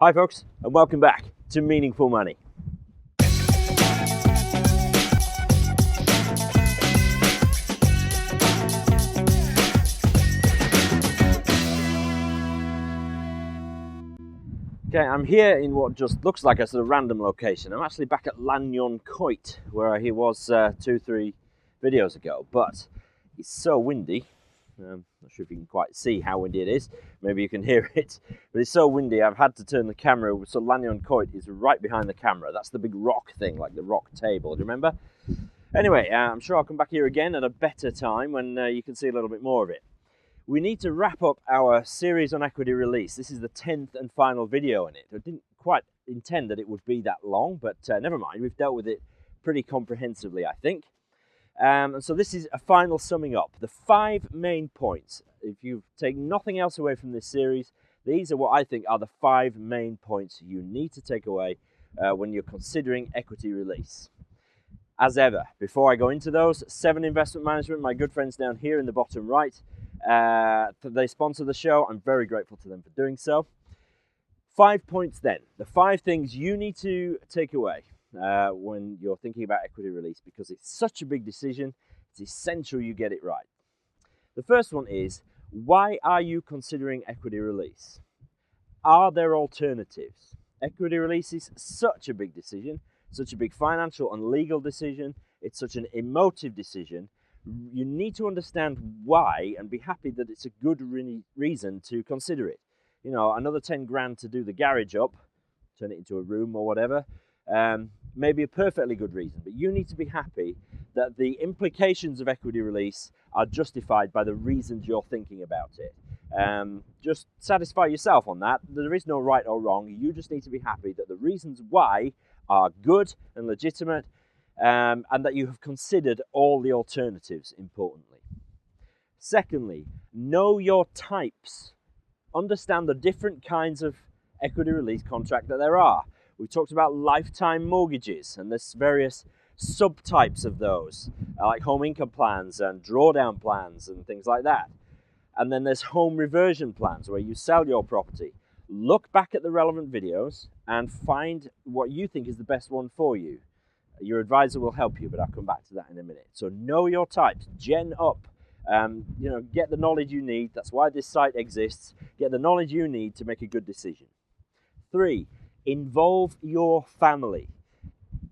Hi folks, and welcome back to Meaningful Money. Okay, I'm here in what just looks like a sort of random location. I'm actually back at Lanyon Coit, where he was 2-3 videos ago, but it's so windy. Not sure if you can quite see how windy it is. Maybe you can hear it, but it's so windy I've had to turn the camera. So Lanyon Coit is right behind the camera. That's the big rock thing, like the rock table. Do you remember? Anyway, I'm sure I'll come back here again at a better time when you can see a little bit more of it. We need to wrap up our series on equity release. This is the 10th and final video in it. I didn't quite intend that it would be that long, but never mind. We've dealt with it pretty comprehensively, I think. And so this is a final summing up. The 5 main points. If you take nothing else away from this series, these are what I think are the 5 main points you need to take away when you're considering equity release. As ever, before I go into those, 7 Investment Management, my good friends down here in the bottom right, they sponsor the show. I'm very grateful to them for doing so. 5 points then. The 5 things you need to take away when you're thinking about equity release, because it's such a big decision. It's essential you get it right. The first one is, why are you considering equity release? Are there alternatives? Equity release is such a big decision, such a big financial and legal decision. It's such an emotive decision. You need to understand why and be happy that it's a good reason to consider it. You know, another 10 grand to do the garage up, turn it into a room or whatever, may be a perfectly good reason, but you need to be happy that the implications of equity release are justified by the reasons you're thinking about it. Just satisfy yourself on that. There is no right or wrong. You just need to be happy that the reasons why are good and legitimate, and that you have considered all the alternatives, importantly. Secondly, know your types. Understand the different kinds of equity release contract that there are. We talked about lifetime mortgages, and there's various subtypes of those, like home income plans and drawdown plans and things like that. And then there's home reversion plans, where you sell your property. Look back at the relevant videos and find what you think is the best one for you. Your advisor will help you, but I'll come back to that in a minute. So know your types, gen up, get the knowledge you need. That's why this site exists. Get the knowledge you need to make a good decision. 3, involve your family.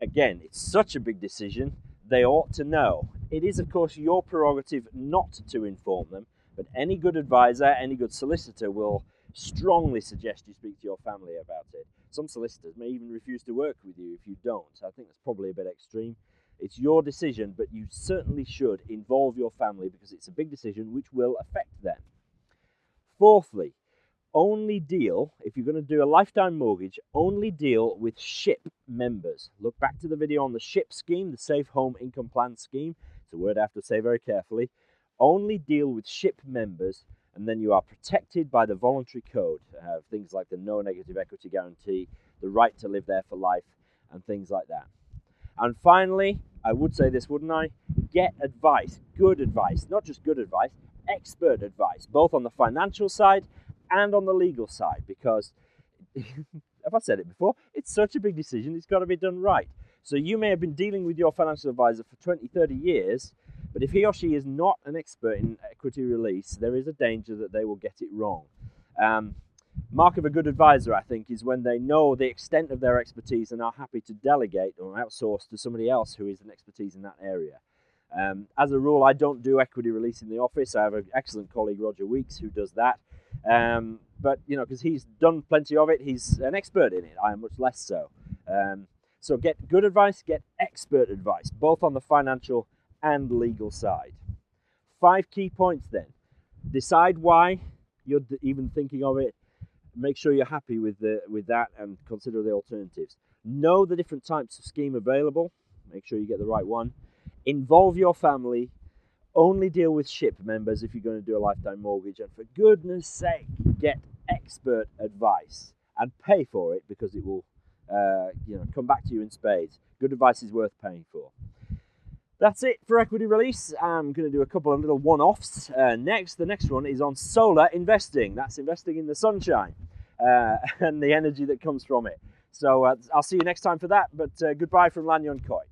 Again, it's such a big decision, they ought to know. It is, of course, your prerogative not to inform them, but any good advisor, any good solicitor will strongly suggest you speak to your family about it. Some solicitors may even refuse to work with you if you don't. I think that's probably a bit extreme. It's your decision, but you certainly should involve your family because it's a big decision which will affect them. Fourthly, only deal, if you're going to do a lifetime mortgage, only deal with SHIP members. Look back to the video on the SHIP scheme, the Safe Home Income Plan scheme. It's a word I have to say very carefully. Only deal with SHIP members, and then you are protected by the voluntary code. Things like the no negative equity guarantee, the right to live there for life, and things like that. And finally, I would say this, wouldn't I? Get advice, good advice, not just good advice, expert advice, both on the financial side and on the legal side, because, have I said it before? It's such a big decision, it's got to be done right. So you may have been dealing with your financial advisor for 20, 30 years, but if he or she is not an expert in equity release, there is a danger that they will get it wrong. Mark of a good advisor, I think, is when they know the extent of their expertise and are happy to delegate or outsource to somebody else who is an expertise in that area. As a rule, I don't do equity release in the office. I have an excellent colleague, Roger Weeks, who does that. But, because he's done plenty of it, he's an expert in it. I am much less so. So get good advice, get expert advice, both on the financial and legal side. 5 key points then. Decide why you're even thinking of it. Make sure you're happy with that and consider the alternatives. Know the different types of scheme available. Make sure you get the right one. Involve your family. Only deal with SHIP members if you're going to do a lifetime mortgage. And for goodness sake, get expert advice and pay for it, because it will come back to you in spades. Good advice is worth paying for. That's it for equity release. I'm going to do a couple of little one-offs next. The next one is on solar investing. That's investing in the sunshine. and the energy that comes from it. So I'll see you next time for that, but goodbye from Lanyon Coit.